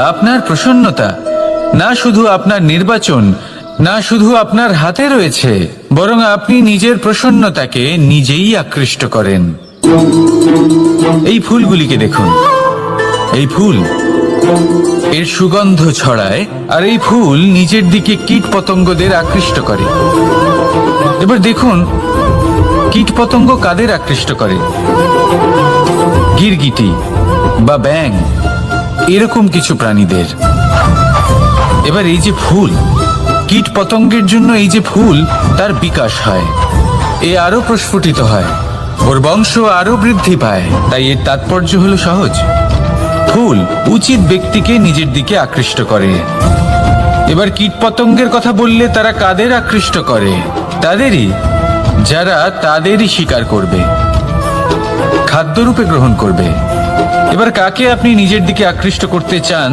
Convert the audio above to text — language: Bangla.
আপনার প্রসন্নতা না শুধু আপনার নির্বাচন, না শুধু আপনার হাতে রয়েছে, বরং আপনি নিজের প্রসন্নতাকে নিজেই আকৃষ্ট করেন। এই ফুলগুলিকে দেখুন, এই ফুল এর সুগন্ধ ছড়ায়, আর এই ফুল নিজের দিকে কীট পতঙ্গদের আকৃষ্ট করে। এবার দেখুন কীট পতঙ্গ কাদের আকৃষ্ট করে? গিরগিটি বা ব্যাঙ, এরকম কিছু প্রাণীদের। এবার এই যে ফুল, কীট পতঙ্গের জন্য এই যে ফুল, তার বিকাশ হয়, এ আরো প্রস্ফুটিত হয়, ওর বংশ আরো বৃদ্ধি পায়। তাই এর তাৎপর্য হলো সহজ, ফুল উচিত ব্যক্তিকে নিজের দিকে আকৃষ্ট করে। এবার কীট পতঙ্গের কথা বললে তারা কাদের আকৃষ্ট করে? তাদেরই যারা তাদেরই শিকার করবে, খাদ্যরূপে গ্রহণ করবে। এবার কাকে আপনি নিজের দিকে আকৃষ্ট করতে চান